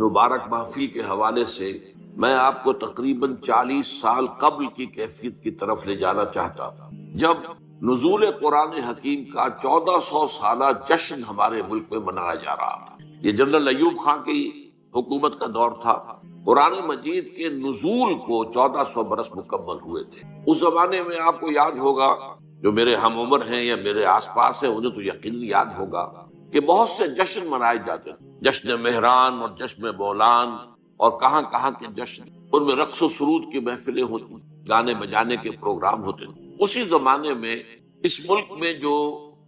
مبارک محفل کے حوالے سے میں آپ کو تقریباً 40 سال قبل کی کیفیت کی طرف لے جانا چاہتا ہوں، جب نزول قرآن حکیم کا 1400 سالہ جشن ہمارے ملک میں منایا جا رہا تھا۔ یہ جنرل ایوب خان کی حکومت کا دور تھا۔ قرآن مجید کے نزول کو 1400 برس مکمل ہوئے تھے۔ اس زمانے میں آپ کو یاد ہوگا، جو میرے ہم عمر ہیں یا میرے آس پاس ہیں انہیں تو یقیناً یاد ہوگا کہ بہت سے جشن منائے جاتے تھے، جشن مہران اور جشن بولان اور کہاں کہاں کے جشن، ان میں رقص و سرود کی محفلیں ہوتی، گانے بجانے کے پروگرام ہوتے تھے۔ اسی زمانے میں اس ملک میں جو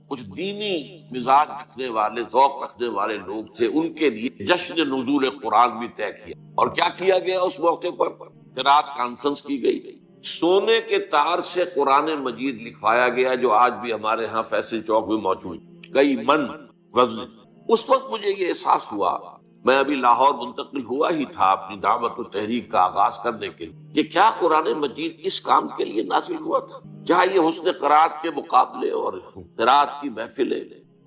کچھ دینی مزاج رکھنے والے، ذوق رکھنے والے لوگ تھے، ان کے لیے جشن نزول قرآن بھی طے کیا۔ اور کیا کیا گیا اس موقع پر؟ قرات کانفرنس کی گئی، سونے کے تار سے قرآن مجید لکھوایا گیا، جو آج بھی ہمارے ہاں فیصل چوک میں موجود، کئی من وزن۔ اس وقت مجھے یہ احساس ہوا، میں ابھی لاہور منتقل ہوا ہی تھا اپنی دعوت و تحریک کا آغاز کرنے کے لیے، کہ کیا قرآن مجید اس کام کے لیے نازل ہوا تھا؟ کیا یہ حسن قرات کے مقابلے اور قرات کی محفلیں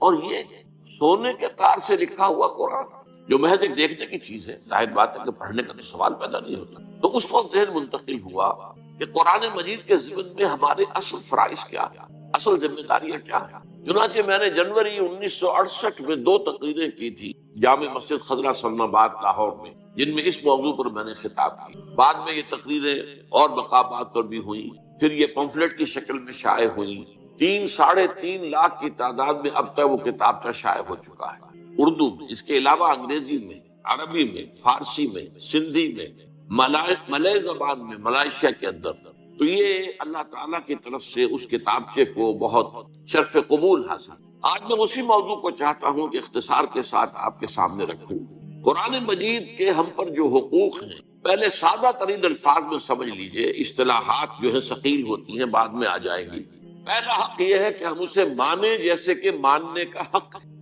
اور یہ سونے کے تار سے لکھا ہوا قرآن جو محض ایک دیکھنے کی چیز ہے، ظاہر بات ہے کہ پڑھنے کا تو سوال پیدا نہیں ہوتا۔ تو اس وقت ذہن منتقل ہوا کہ قرآن مجید کے ضمن میں ہمارے اصل فرائض کیا ہے، اصل ذمہ داریاں کیا ہیں۔ چنانچہ میں نے جنوری 1968 میں 2 تقریریں کی تھی جامع مسجد خضرہ سلم آباد لاہور میں، جن میں اس موضوع پر میں نے خطاب کی۔ بعد میں یہ تقریریں اور مقامات پر بھی ہوئیں، پھر یہ پمفلٹ کی شکل میں شائع ہوئیں۔ 3.5 لاکھ کی تعداد میں اب تک وہ کتابچہ شائع ہو چکا ہے، اردو میں، اس کے علاوہ انگریزی میں، عربی میں، فارسی میں، سندھی میں، ملائ زبان میں، ملائیشیا کے اندر۔ تو یہ اللہ تعالیٰ کی طرف سے اس کتابچے کو بہت شرف قبول حاصل۔ آج میں اسی موضوع کو چاہتا ہوں کہ اختصار کے ساتھ آپ کے سامنے رکھوں۔ قرآن مجید کے ہم پر جو حقوق ہیں، پہلے سادہ ترین الفاظ میں سمجھ لیجئے، اصطلاحات جو ہے ثقیل ہوتی ہیں، بعد میں آ جائیں گی۔ پہلا حق یہ ہے کہ ہم اسے مانیں جیسے کہ ماننے کا حق ہے۔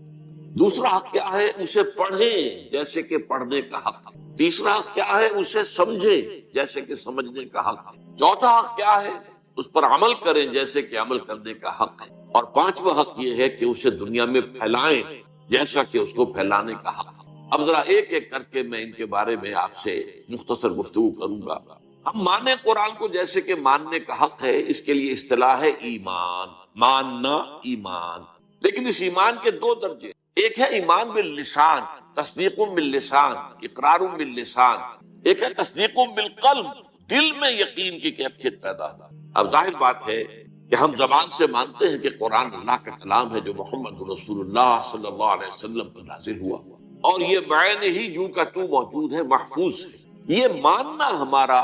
دوسرا حق کیا ہے؟ اسے پڑھیں جیسے کہ پڑھنے کا حق ہے۔ تیسرا حق کیا ہے؟ اسے سمجھیں جیسے کہ سمجھنے کا حق ہے۔ چوتھا حق کیا ہے؟ اس پر عمل کریں جیسے کہ عمل کرنے کا حق ہے۔ اور پانچواں حق یہ ہے کہ اسے دنیا میں پھیلائیں جیسا کہ اس کو پھیلانے کا حق ہے۔ اب ذرا ایک ایک کر کے میں ان کے بارے میں آپ سے مختصر گفتگو کروں گا۔ ہم مانیں قرآن کو جیسے کہ ماننے کا حق ہے، اس کے لیے اصطلاح ہے ایمان، ماننا، ایمان۔ لیکن اس ایمان کے 2 درجے، ایک ہے ایمان باللسان، تصدیق باللسان، اقرار باللسان، ایک ہے تصدیق بالقلب، دل میں یقین کی کیفیت پیدا ہو۔ اب ظاہر بات ہے کہ ہم زبان سے مانتے ہیں کہ قرآن اللہ کا کلام ہے جو محمد رسول اللہ صلی اللہ علیہ وسلم پر نازل ہوا، اور یہ بعین ہی یوں کا تو موجود ہے، محفوظ ہے۔ یہ ماننا ہمارا،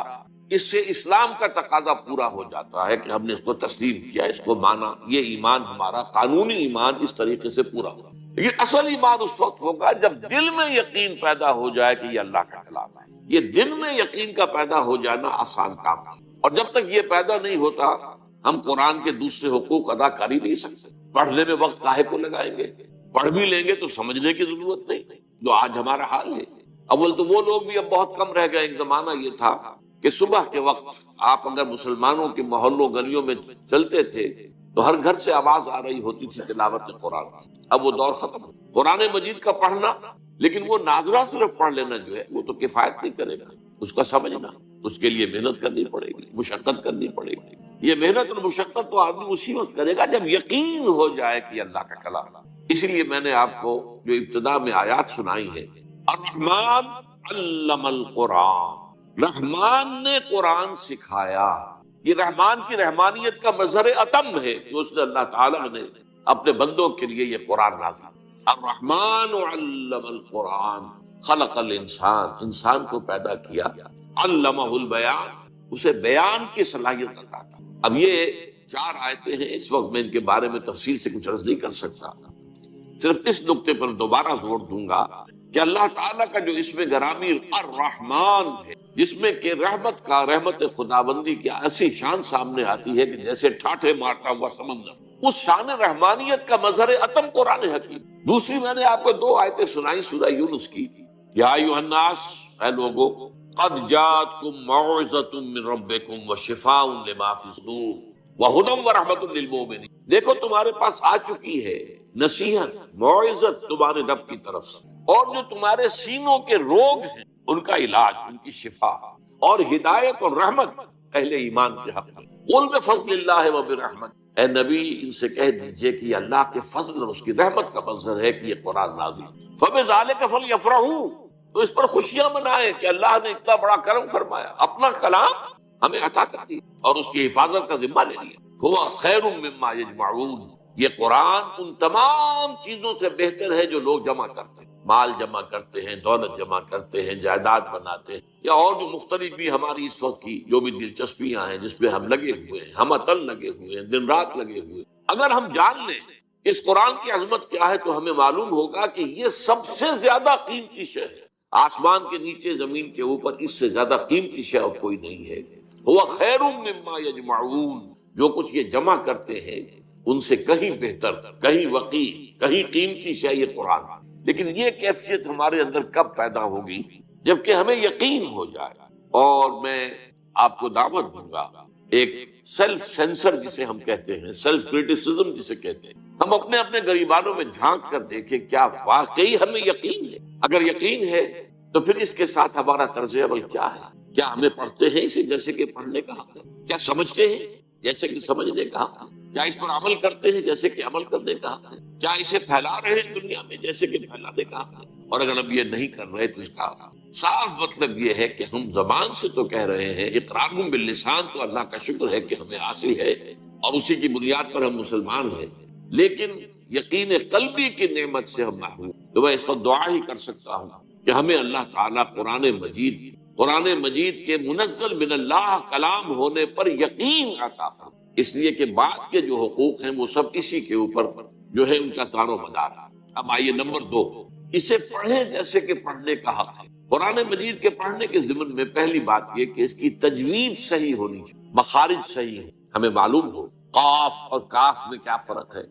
اس سے اسلام کا تقاضا پورا ہو جاتا ہے کہ ہم نے اس کو تسلیم کیا، اس کو مانا۔ یہ ایمان ہمارا قانونی ایمان اس طریقے سے پورا ہوا۔ لیکن اصل ایمان اس وقت ہوگا جب دل میں یقین پیدا ہو جائے کہ یہ اللہ کا کلام ہے۔ یہ دل میں یقین کا پیدا ہو جانا آسان کام ہے، اور جب تک یہ پیدا نہیں ہوتا ہم قرآن کے دوسرے حقوق ادا کر ہی نہیں سکتے۔ پڑھنے میں وقت کاہے کو لگائیں گے؟ پڑھ بھی لیں گے تو سمجھنے کی ضرورت نہیں، جو آج ہمارا حال ہے۔ اول تو وہ لوگ بھی اب بہت کم رہ گئے۔ ایک زمانہ یہ تھا کہ صبح کے وقت آپ اگر مسلمانوں کے محلوں گلیوں میں چلتے تھے تو ہر گھر سے آواز آ رہی ہوتی تھی تلاوت قرآن کی۔ اب وہ دور ختم ہو۔ قرآن مجید کا پڑھنا، لیکن وہ ناظرہ صرف پڑھ لینا جو ہے وہ تو کفایت نہیں کرے گا، اس کا سمجھنا، اس کے لیے محنت کرنی پڑے گی، مشقت کرنی پڑے گی۔ یہ محنت اور مشقت تو آدمی اسی وقت کرے گا جب یقین ہو جائے کہ یہ اللہ کا کلام ہے۔ اسی لیے میں نے آپ کو جو ابتدا میں آیات سنائی ہے، الرحمن علم القرآن، رحمان نے قرآن سکھایا۔ یہ رحمان کی رحمانیت کا مظہر اتم ہے کہ اس نے، اللہ تعالیٰ نے اپنے بندوں کے لیے یہ قرآن نازل۔ الرحمن علم القرآن خلق الانسان، انسان کو پیدا کیا، علمہ البیان، اسے بیان کی صلاحیت عطا کی۔ اب یہ 4 آیتیں ہیں، اس وقت میں ان کے بارے میں تفصیل سے کچھ عرض نہیں کر سکتا، صرف اس نقطے پر دوبارہ زور دوں گا کہ اللہ تعالیٰ کا جو اسم گرامی الرحمن ہے، جس میں کہ رحمت خداوندی کی ایسی شان سامنے آتی ہے کہ جیسے ٹھاٹھے مارتا ہوا سمندر، اس شان رحمانیت کا مظہر اتم قرآن حکیم۔ دوسری میں نے آپ کو 2 آیتیں سنائی سورہ یونس کی، یا ایھا الناس، اے لوگو، قد جاءتکم موعظۃ من ربکم وشفاء لما فی الصدور وہدی ورحمۃ للمؤمنین۔ دیکھو تمہارے پاس آ چکی ہے نصیحت، موعظت تمہارے رب کی طرف سے، اور جو تمہارے سینوں کے روگ ہیں ان کا علاج، ان کی شفا، اور ہدایت اور رحمت اہل ایمان کے حق میں۔ قل بفضل اللہ وبرحمت، اے نبی ان سے کہہ دیجئے کہ یہ اللہ کے فضل اور اس کی رحمت کا منظر ہے کہ یہ قرآن نازل، فبذلک فلیفرحوا، تو اس پر خوشیاں منائیں کہ اللہ نے اتنا بڑا کرم فرمایا، اپنا کلام ہمیں عطا کر دیا اور اس کی حفاظت کا ذمہ لے لیا۔ ہوا خیر مما یجمعون، یہ قرآن ان تمام چیزوں سے بہتر ہے جو لوگ جمع کرتے ہیں، مال جمع کرتے ہیں، دولت جمع کرتے ہیں، جائیداد بناتے ہیں، یا اور جو مختلف بھی ہماری اس وقت کی جو بھی دلچسپیاں ہیں جس پہ ہم لگے ہوئے ہیں، ہم عطل لگے ہوئے ہیں، دن رات لگے ہوئے ہیں۔ اگر ہم جان لیں اس قرآن کی عظمت کیا ہے تو ہمیں معلوم ہوگا کہ یہ سب سے زیادہ قیمتی شے ہے، آسمان کے نیچے زمین کے اوپر اس سے زیادہ قیمتی شے اور کوئی نہیں ہے۔ ہوا خیر مما یجمعون، جو کچھ یہ جمع کرتے ہیں ان سے کہیں بہتر، کہیں وقی، کہیں قیمتی شے یہ قرآن۔ لیکن یہ کیفیت ہمارے اندر کب پیدا ہوگی؟ جبکہ ہمیں یقین ہو جائے۔ اور میں آپ کو دعوت دوں گا ایک سیلف سینسر جسے ہم کہتے ہیں، سیلف کریٹیسزم جسے کہتے ہیں، ہم اپنے اپنے گریبانوں میں جھانک کر دیکھیں کیا واقعی ہمیں یقین ہے؟ اگر یقین ہے تو پھر اس کے ساتھ ہمارا طرز عمل کیا ہے؟ کیا ہمیں پڑھتے ہیں اسے جیسے کہ پڑھنے کا حق ہے؟ کیا سمجھتے ہیں جیسے کہ سمجھنے کا حق ہے؟ کیا اس پر عمل کرتے ہیں جیسے کہ عمل کرنے کا حق ہے؟ کیا اسے پھیلا رہے ہیں دنیا میں جیسے کہ پھیلانے کا حق ہے؟ اور اگر ہم یہ نہیں کر رہے تو اس کا صاف مطلب یہ ہے کہ ہم زبان سے تو کہہ رہے ہیں، اقرار باللسان تو اللہ کا شکر ہے کہ ہمیں حاصل ہے اور اسی کی بنیاد پر ہم مسلمان ہیں، لیکن یقین قلبی کی نعمت سے ہم محروم۔ تو میں اس وقت دعا ہی کر سکتا ہوں کہ ہمیں اللہ تعالیٰ قرآن مجید کے منزل من اللہ کلام ہونے پر یقین عطا فرمائے، اس لیے کہ بعد کے جو حقوق ہیں وہ سب اسی کے اوپر جو ہے ان کا دار و مدار ہے۔ اب آئیے نمبر 2، اسے پڑھیں جیسے کہ پڑھنے کا حق ہے۔ قرآن مجید کے پڑھنے کے ضمن میں پہلی بات یہ کہ اس کی تجوید صحیح ہونی چاہیے، مخارج صحیح ہے، ہمیں معلوم ہو قاف اور کاف میں کیا فرق ہے،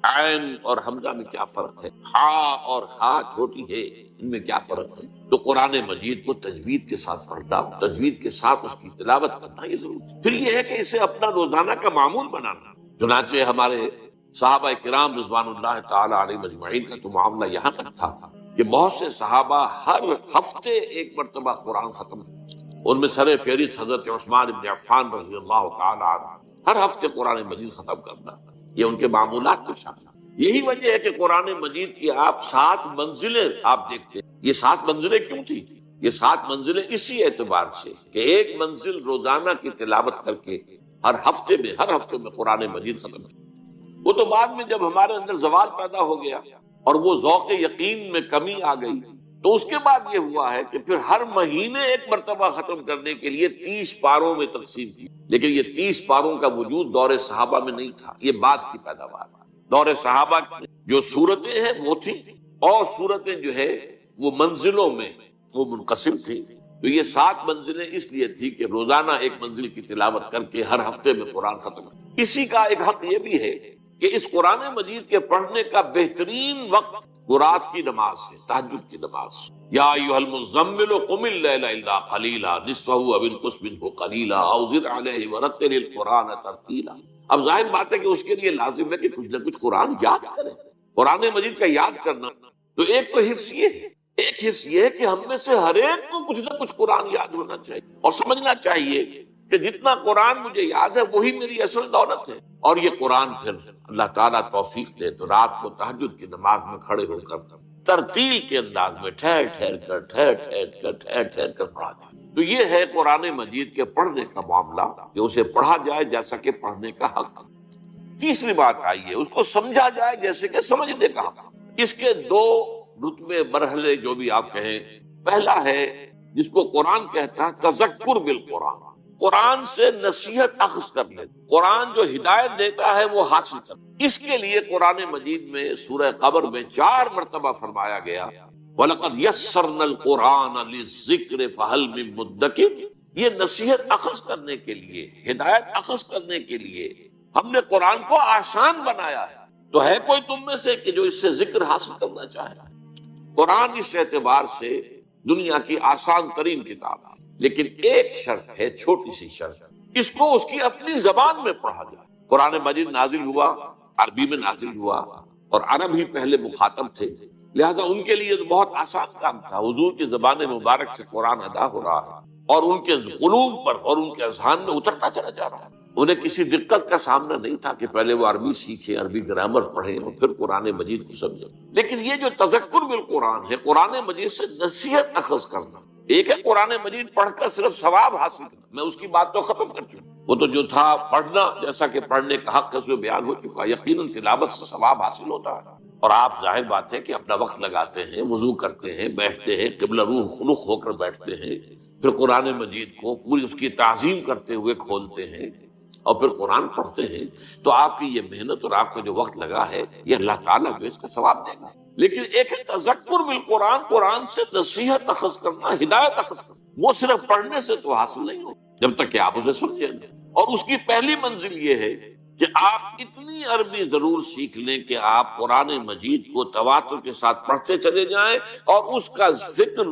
عین اور حمزہ میں کیا فرق ہے، ہا اور ہا چھوٹی ہے ان میں کیا فرق ہے۔ تو قرآن مجید کو تجوید کے ساتھ پڑھنا، تجوید کے ساتھ اس کی تلاوت کرنا یہ ضروری۔ پھر یہ ہے کہ اسے اپنا روزانہ کا معمول بنانا۔ چنانچہ ہمارے صحابہ کرام رضوان اللہ تعالی علیہم اجمعین کا تو معاملہ یہاں تک تھا کہ بہت سے صحابہ ہر ہفتے ایک مرتبہ قرآن ختم، ان میں سر فہرست حضرت عثمان بن عفان رضی اللہ تعالی عنہ، ہر ہفتے قرآن مجید ختم کرنا یہ ان کے معمولات میں شامل۔ یہی وجہ ہے کہ قرآن مجید کی آپ 7 منزلیں آپ دیکھتے ہیں۔ یہ 7 منزلیں کیوں تھی؟ یہ 7 منزلیں اسی اعتبار سے کہ ایک منزل روزانہ کی تلاوت کر کے ہر ہفتے میں قرآن مجید ختم کر۔ وہ تو بعد میں جب ہمارے اندر زوال پیدا ہو گیا اور وہ ذوق یقین میں کمی آ گئی تو اس کے بعد یہ ہوا ہے کہ پھر ہر مہینے ایک مرتبہ ختم کرنے کے لیے 30 پاروں میں تقسیم کی۔ لیکن یہ 30 پاروں کا وجود دور صحابہ میں نہیں تھا، یہ بعد کی پیداوار۔ دور صحابہ جو صورتیں ہیں وہ تھی، اور صورتیں جو ہے وہ منزلوں میں وہ منقسم تھی۔ تو یہ 7 منزلیں اس لیے تھی کہ روزانہ ایک منزل کی تلاوت کر کے ہر ہفتے میں قرآن ختم۔ اسی کا ایک حق یہ بھی ہے کہ اس قرآن مجید کے پڑھنے کا بہترین وقت رات کی نماز ہے، تہجد کی نماز۔ یا ایھا المزمل قم اللیل الا قلیلا نصفہ او انقص منہ قلیلا او زد علیہ ورتل القرآن ترتیلا۔ اب ظاہر بات ہے کہ اس کے لیے لازم ہے کہ کچھ نہ کچھ قرآن یاد کریں۔ قرآن مجید کا یاد کرنا تو ایک تو حفظ یہ ہے، ایک حفظ یہ ہے کہ ہم میں سے ہر ایک کو کچھ نہ کچھ قرآن یاد ہونا چاہیے اور سمجھنا چاہیے کہ جتنا قرآن مجھے یاد ہے وہی میری اصل دولت ہے۔ اور یہ قرآن پھر اللہ تعالیٰ توفیق دے تو رات کو تہجد کی نماز میں کھڑے ہو کر ترتیل کے انداز میں ٹھہر کر پڑھا جائے۔ تو یہ ہے قرآن مجید کے پڑھنے کا معاملہ کہ اسے پڑھا جائے جیسا کہ پڑھنے کا حق۔ تیسری بات آئی ہے اس کو سمجھا جائے جیسے کہ سمجھنے کا حق۔ اس کے 2 رتبے مرحلے جو بھی آپ کہیں، پہلا ہے جس کو قرآن کہتا ہے تذکر بالقرآن، قرآن سے نصیحت اخذ کرنے، قرآن جو ہدایت دیتا ہے وہ حاصل کرنا۔ اس کے لیے قرآن مجید میں سورہ قمر میں 4 مرتبہ فرمایا گیا وَلَقَدْ يَسَّرْنَا الْقُرْآنَ لِلذِّكْرِ فَهَلْ مِن مُدَّكِرٍ۔ یہ نصیحت اخذ کرنے کے لیے، ہدایت اخذ کرنے کے لیے ہم نے قرآن کو آسان بنایا ہے۔ تو ہے کوئی تم میں سے کہ جو اس سے ذکر حاصل کرنا چاہے؟ قرآن اس اعتبار سے دنیا کی آسان ترین کتاب ہے، لیکن ایک شرط ہے، چھوٹی سی شرط، اس کو اس کی اپنی زبان میں پڑھا جائے۔ قرآن مجید نازل ہوا، عربی میں نازل ہوا، اور عرب ہی پہلے مخاطب تھے، لہذا ان کے لیے تو بہت آسان کام تھا، حضور کی زبان مبارک سے قرآن ادا ہو رہا ہے اور ان کے قلوب پر اور ان کے اذہان میں اترتا چلا جا رہا ہے۔ انہیں کسی دقت کا سامنا نہیں تھا کہ پہلے وہ عربی سیکھیں، عربی گرامر پڑھیں اور پھر قرآن مجید کو سمجھیں۔ لیکن یہ جو تذکر بالقرآن ہے، قرآن مجید سے نصیحت اخذ کرنا، ایک ہے قرآن مجید پڑھ کر صرف ثواب حاصل کرنا، میں اس کی بات تو ختم کر چکا، وہ تو جو تھا پڑھنا، جیسا کہ پڑھنے کا حق اس میں بیان ہو چکا، یقیناً تلاوت سے ثواب حاصل ہوتا ہے، اور آپ ظاہر بات ہے کہ اپنا وقت لگاتے ہیں، وضو کرتے ہیں، بیٹھتے ہیں، قبلہ رخ ہو کر بیٹھتے ہیں، پھر قرآن مجید کو پوری اس کی تعظیم کرتے ہوئے کھولتے ہیں اور پھر قرآن پڑھتے ہیں، تو آپ کی یہ محنت اور آپ کا جو وقت لگا ہے یہ اللہ تعالیٰ جو اس کا ثواب دے گا۔ لیکن ایک ہے تذکر بالقرآن، قرآن سے نصیحت اخذ کرنا، ہدایت اخذ کرنا، وہ صرف پڑھنے سے تو حاصل نہیں ہو جب تک کہ آپ اسے سمجھیں گے، اور اس کی پہلی منزل یہ ہے کہ آپ اتنی عربی ضرور سیکھ لیں کہ آپ قرآن مجید کو تواتر کے ساتھ پڑھتے چلے جائیں اور اس کا ذکر،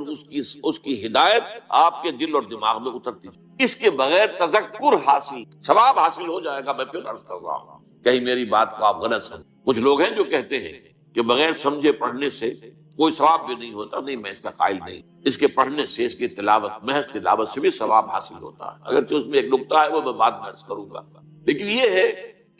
اس کی ہدایت آپ کے دل اور دماغ میں اترتی جائے۔ اس کے بغیر تذکر حاصل، ثواب حاصل ہو جائے گا، میں پھر عرض کر رہا ہوں، کہیں میری بات کو آپ غلط سمجھیں۔ کچھ لوگ ہیں جو کہتے ہیں کہ بغیر سمجھے پڑھنے سے کوئی ثواب بھی نہیں ہوتا، نہیں، میں اس کا قائل نہیں، اس کے پڑھنے سے، اس کی تلاوت، محض تلاوت سے بھی ثواب حاصل ہوتا ہے، اگرچہ اس میں ایک نقطہ ہے وہ میں بعد میں عرض کروں گا، لیکن یہ ہے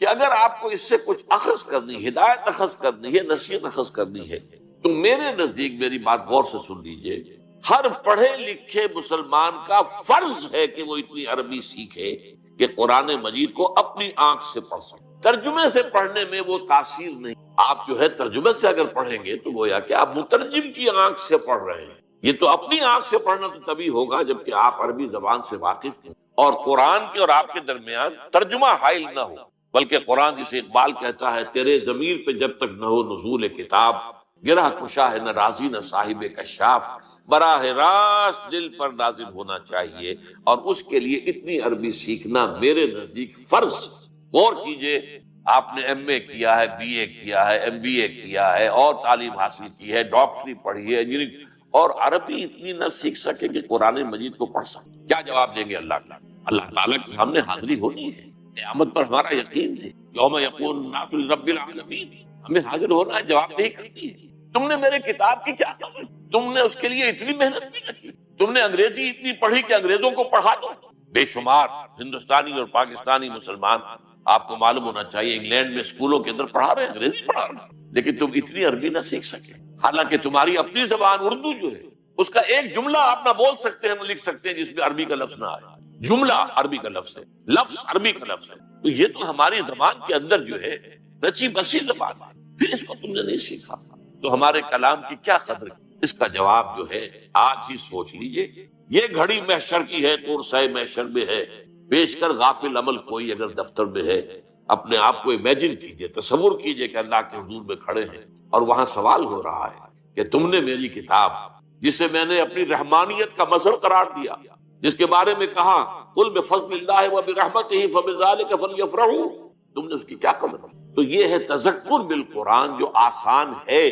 کہ اگر آپ کو اس سے کچھ اخذ کرنی، ہدایت اخذ کرنی ہے، نصیحت اخذ کرنی ہے، تو میرے نزدیک میری بات غور سے سن لیجئے، ہر پڑھے لکھے مسلمان کا فرض ہے کہ وہ اتنی عربی سیکھے کہ قرآن مجید کو اپنی آنکھ سے پڑھ سکے۔ ترجمے سے پڑھنے میں وہ تاثیر نہیں، آپ جو ہے ترجمے سے اگر پڑھیں گے تو گویا کہ آپ مترجم کی آنکھ سے پڑھ رہے ہیں، یہ تو اپنی آنکھ سے پڑھنا تو تبھی ہوگا جبکہ آپ عربی زبان سے واقف ہیں اور قرآن کے اور آپ کے درمیان ترجمہ حائل نہ ہو، بلکہ قرآن جسے اقبال کہتا ہے، تیرے ضمیر پہ جب تک نہ ہو نزول کتاب، گرہ کشا ہے نہ رازی نہ صاحب کشاف، براہ راست دل پر نازل ہونا چاہیے، اور اس کے لیے اتنی عربی سیکھنا میرے نزدیک فرض۔ غور کیجئے، آپ نے ایم اے کیا ہے، بی اے کیا ہے، ایم بی اے کیا ہے اور تعلیم حاصل کی ہے، ڈاکٹری پڑھی ہے، انجینئرنگ، اور عربی اتنی نہ سیکھ سکے کہ قرآن مجید کو پڑھ سکے، کیا جواب دیں گے اللہ کا؟ اللہ تعالیٰ کے سامنے حاضری ہونی ہے، قیامت پر ہمارا یقین ہے، یوم یقول الناس لرب العالمین، ہمیں حاضر ہونا ہے، جواب دہی کرنی ہے۔ تم نے میرے کتاب کی کیا خبر، تم نے اس کے لیے اتنی محنت نہیں کی، تم نے انگریزی اتنی پڑھی کہ انگریزوں کو پڑھا دو۔ بے شمار ہندوستانی اور پاکستانی مسلمان، آپ کو معلوم ہونا چاہیے، انگلینڈ میں اسکولوں کے اندر پڑھا رہے ہیں، انگریزی پڑھا رہے ہیں، لیکن تم اتنی عربی نہ سیکھ سکے، حالانکہ تمہاری اپنی زبان اردو جو ہے اس کا ایک جملہ آپ نہ بول سکتے ہیں نہ لکھ سکتے ہیں جس میں عربی کا لفظ نہ آئے، جملہ عربی کا لفظ ہے، لفظ عربی کا لفظ ہے، تو یہ تو ہماری زبان کے اندر جو ہے رچی بسی زبان ہے، پھر اس کو تم نے نہیں سیکھا تو ہمارے کلام کی کیا قدر کی؟ اس کا جواب جو ہے آج ہی سوچ لیجئے، یہ گھڑی محشر کی ہے، طور محشر میں ہے، پیش کر غافل عمل کوئی اگر دفتر میں ہے، اپنے آپ کو امیجن کیجئے، تصور کیجئے کہ اللہ کے حضور میں کھڑے ہیں اور وہاں سوال ہو رہا ہے کہ تم نے میری کتاب، جسے میں نے اپنی رحمانیت کا مظہر قرار دیا، جس کے بارے میں کہا قل بفضل اللہ وبرحمتہ فبذلک فلیفرحوا، تم نے اس کی کیا قدر کی؟ تو یہ ہے تذکر بالقرآن، جو آسان ہے،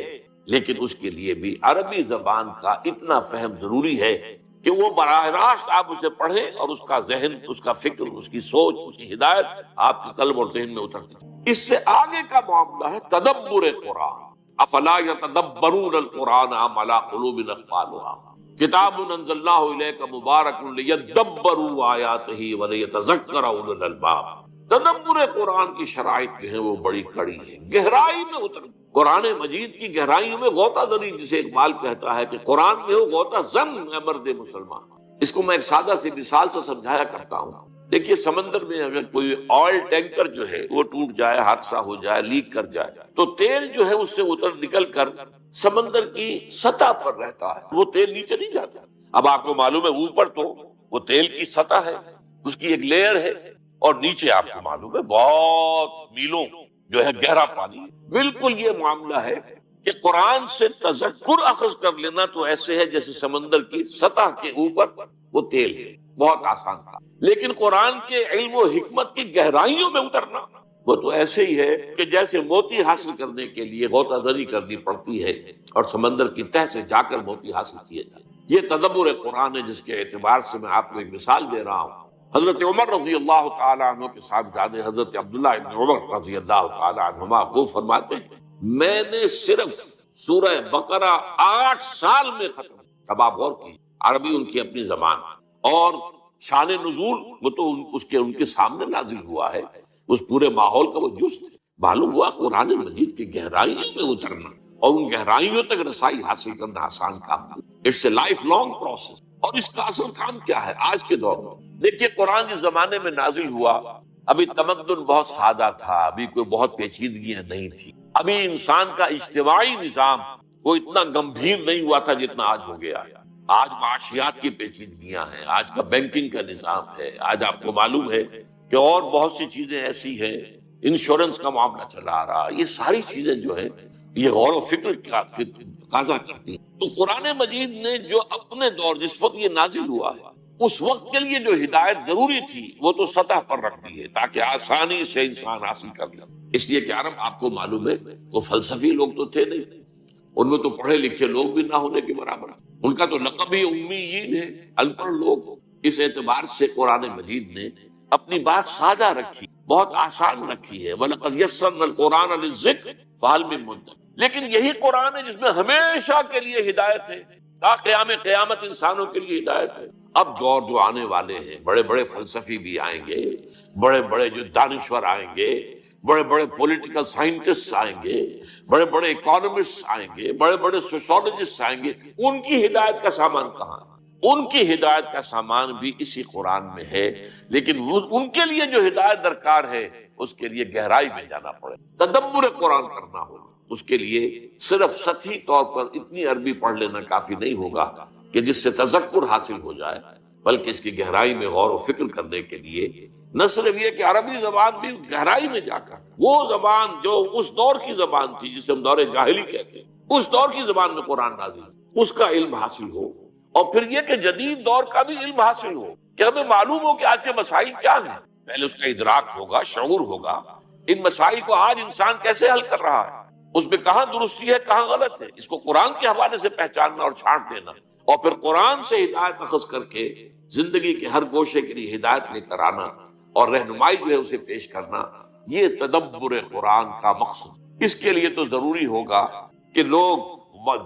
لیکن اس کے لیے بھی عربی زبان کا اتنا فہم ضروری ہے کہ وہ براہ راست آپ اسے پڑھیں اور اس کا ذہن، اس کا فکر، اس کی سوچ، اس کی ہدایت آپ کے قلب اور ذہن میں اترتی ہے۔ اس سے آگے کا معاملہ ہے تدبر قرآن، افلا یتدبرون القرآن ام علی قلوب اقفالها، کتاب انزلناہ الیک مبارک لیدبروا آیاتہ ولیتذکر اولو الالباب۔ تدبر قرآن کی شرائط جو ہیں وہ بڑی کڑی ہے، گہرائی میں اتر، قرآن مجید کی گہرائیوں میں غوطہ زنی، جسے اقبال کہتا ہے کہ قرآن میں ہو غوطہ زن اے مرد مسلمان۔ اس کو میں ایک سادہ سی مثال سے سمجھایا کرتا ہوں، دیکھیے سمندر میں اگر کوئی آئل ٹینکر جو ہے وہ ٹوٹ جائے، حادثہ ہو جائے، لیک کر جائے، تو تیل جو ہے اس سے نکل کر سمندر کی سطح پر رہتا ہے، وہ تیل نیچے نہیں جاتا۔ اب آپ کو معلوم ہے اوپر تو وہ تیل کی سطح ہے، اس کی ایک لیئر ہے، اور نیچے آپ کو معلوم ہے بہت میلوں جو ہے گہرا پانی۔ بالکل یہ معاملہ ہے کہ قرآن سے تذکر اخذ کر لینا تو ایسے ہے جیسے سمندر کی سطح کے اوپر وہ تیل ہے، بہت آسان تھا، لیکن قرآن کے علم و حکمت کی گہرائیوں میں اترنا وہ تو ایسے ہی ہے کہ جیسے موتی حاصل کرنے کے لیے غوطہ زنی کرنی پڑتی ہے اور سمندر کی تہ سے جا کر موتی حاصل کیے جائے۔ یہ تدبر قرآن ہے، جس کے اعتبار سے میں آپ کو ایک مثال دے رہا ہوں۔ حضرت عمر رضی اللہ تعالی عنہ کے صاحبزادے حضرت عبداللہ ابن عمر رضی اللہ تعالی عنہما وہ فرماتے ہیں، میں نے صرف سورہ بقرہ 8 سال میں ختم. اب آپ غور کیجیے، عربی ان کی اپنی زبان، اور شان نزول وہ تو ان کے سامنے نازل ہوا ہے، اس پورے ماحول کا وہ جز تھے. معلوم ہوا قرآن مجید کی گہرائیوں میں اترنا اور ان گہرائیوں تک رسائی حاصل کرنا آسان کام نہیں. It's a life long process. اور اس کا اصل کام کیا ہے آج کے دور میں؟ دیکھیے، قرآن جس زمانے میں نازل ہوا، ابھی تمدن بہت سادہ تھا، ابھی کوئی بہت پیچیدگیاں نہیں تھی، ابھی انسان کا اجتماعی نظام وہ اتنا گمبھیر نہیں ہوا تھا جتنا آج ہو گیا ہے. آج معاشیات کی پیچیدگیاں ہیں، آج کا بینکنگ کا نظام ہے، آج آپ کو معلوم ہے کہ اور بہت سی چیزیں ایسی ہیں، انشورنس کا معاملہ چلا آ رہا. یہ ساری چیزیں جو ہیں یہ غور و فکر کا تقاضا کرتی ہیں. تو قرآن مجید نے جو اپنے دور جس وقت یہ نازل ہوا ہے اس وقت کے لیے جو ہدایت ضروری تھی وہ تو سطح پر رکھ دی ہے تاکہ آسانی سے انسان حاصل کر لے. اس لیے کہ عرب آپ کو معلوم ہے وہ فلسفی لوگ تو تھے نہیں، ان میں تو پڑھے لکھے لوگ بھی نہ ہونے کے برابر، ان کا تو لقب ہی امیین ہے، ان پڑھ لوگ. اس اعتبار سے قرآن مجید نے اپنی بات سادہ رکھی، بہت آسان رکھی ہے. وَلَقَدْ يَسَّرْنَا الْقُرْآنَ لِلذِّكْرِ فَهَلْ مِن مُدَّكِرٍ. لیکن یہی قرآن ہے جس میں ہمیشہ کے لیے ہدایت ہے، تا قیامت انسانوں کے لیے ہدایت ہے. اب دور جو آنے والے ہیں، بڑے بڑے فلسفی بھی آئیں گے، بڑے بڑے جو دانشور آئیں گے، بڑے بڑے پولیٹیکل سائنٹسٹ آئیں گے، بڑے بڑے اکانومسٹ آئیں گے، بڑے بڑے سوشولوجسٹ آئیں گے. ان کی ہدایت کا سامان کہاں ہے؟ ان کی ہدایت کا سامان بھی اسی قرآن میں ہے، لیکن ان کے لیے جو ہدایت درکار ہے اس کے لیے گہرائی میں جانا پڑے، تدبر قرآن کرنا ہوگا. اس کے لیے صرف سطحی طور پر اتنی عربی پڑھ لینا کافی نہیں ہوگا کہ جس سے تذکر حاصل ہو جائے، بلکہ اس کی گہرائی میں غور و فکر کرنے کے لیے نہ صرف یہ کہ عربی زبان بھی گہرائی میں جا کر وہ زبان جو اس دور کی زبان تھی جسے ہم دور جاہلی کہتے ہیں، اس دور کی زبان میں قرآن نازل، اس کا علم حاصل ہو. اور پھر یہ کہ جدید دور کا بھی علم حاصل ہو، کہ ہمیں معلوم ہو کہ آج کے مسائل کیا ہیں. پہلے اس کا ادراک ہوگا، شعور ہوگا، ان مسائل کو آج انسان کیسے حل کر رہا ہے، اس میں کہاں درستی ہے کہاں غلط ہے، اس کو قرآن کے حوالے سے پہچاننا اور چھانٹ دینا، اور پھر قرآن سے ہدایت اخذ کر کے زندگی کے ہر گوشے کے لیے ہدایت لے کر آنا اور رہنمائی جو ہے اسے پیش کرنا، یہ تدبر قرآن کا مقصد. اس کے لیے تو ضروری ہوگا کہ لوگ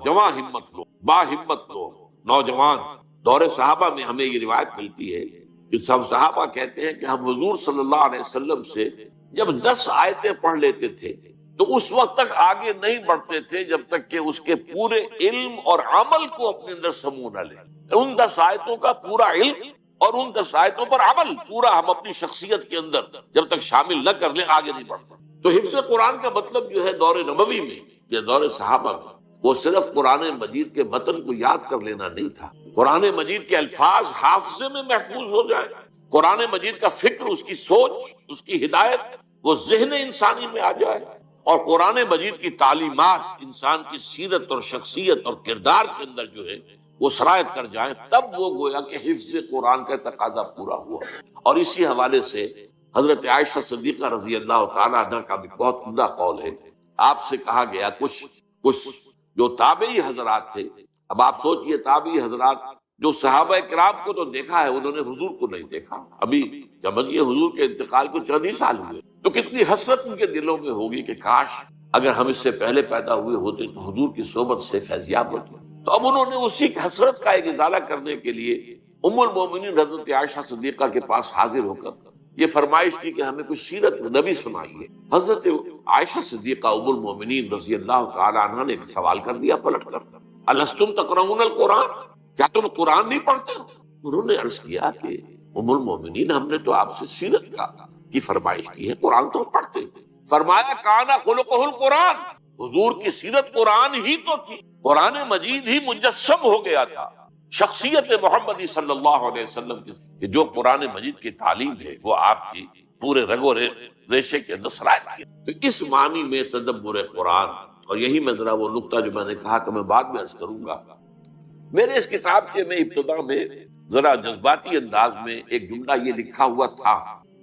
جواں ہمت لوگ، با ہمت لوگ، نوجوان. دور صحابہ میں ہمیں یہ روایت ملتی ہے کہ سب صحابہ کہتے ہیں کہ ہم حضور صلی اللہ علیہ وسلم سے جب 10 آیتیں پڑھ لیتے تھے تو اس وقت تک آگے نہیں بڑھتے تھے جب تک کہ اس کے پورے علم اور عمل کو اپنے اندر سمو نہ لیں. ان 10 آیتوں کا پورا علم اور ان 10 آیتوں پر عمل پورا ہم اپنی شخصیت کے اندر جب تک شامل نہ کر لیں آگے نہیں بڑھتے. تو حفظ قرآن کا مطلب جو ہے دور نبوی میں یا دور صحابہ میں وہ صرف قرآن مجید کے متن کو یاد کر لینا نہیں تھا، قرآن مجید کے الفاظ حافظے میں محفوظ ہو جائے، قرآن مجید کا فکر، اس کی سوچ، اس کی ہدایت وہ ذہن انسانی میں آ جائے، اور قرآن مجید کی تعلیمات انسان کی سیرت اور شخصیت اور کردار کے اندر جو ہے وہ سرایت کر جائیں، تب وہ گویا کہ حفظ قرآن کا تقاضا پورا ہوا. اور اسی حوالے سے حضرت عائشہ صدیقہ رضی اللہ تعالیٰ عنہ کا بھی بہت عمدہ قول ہے. آپ سے کہا گیا کچھ جو تابعی حضرات تھے، اب آپ سوچئے تابعی حضرات جو صحابہ کرام کو تو دیکھا ہے، انہوں نے حضور کو نہیں دیکھا. ابھی جب یہ حضور کے انتقال کو چند ہی سال ہوئے تو کتنی حسرت ان کے دلوں میں ہوگی کہ کاش اگر ہم اس سے پہلے پیدا ہوئے ہوتے تو حضور کی صحبت سے فیضیاب ہوتے. تو اب انہوں نے اسی حسرت کا ایک ازالہ کرنے کے لیے ام المومنین حضرت عائشہ صدیقہ کے پاس حاضر ہو کر یہ فرمائش کی کہ ہمیں کچھ سیرت نبی سنائیے. حضرت عائشہ صدیقہ ام المومنین رضی اللہ تعالی عنہ نے ایک سوال کر دیا پلٹ کر، الستم تقرؤون القرآن، کیا تم قرآن نہیں پڑھتے ہو؟ انہوں نے عرض کیا کہ ام المومنین ہم نے تو آپ سے سیرت کی فرمائش کی ہے، قرآن تو ہم پڑھتے ہیں. فرمایا کانا خلقہ القرآن، حضور کی سیرت قرآن ہی تو تھی، قرآن مجید ہی مجسم ہو گیا تھا شخصیت محمدی صلی اللہ علیہ وسلم کی، کہ جو قرآن مجید کی تعلیم ہے وہ آپ کی پورے رگ و ریشے کے اندر سرایت کی. تو اس معنی میں تدبر قرآن، اور یہی میں ذرا وہ نقطہ جو میں نے کہا کہ میں بعد میں عرض کروں گا، میرے اس کتاب کے میں ابتدا میں ذرا جذباتی انداز میں ایک جملہ یہ لکھا ہوا تھا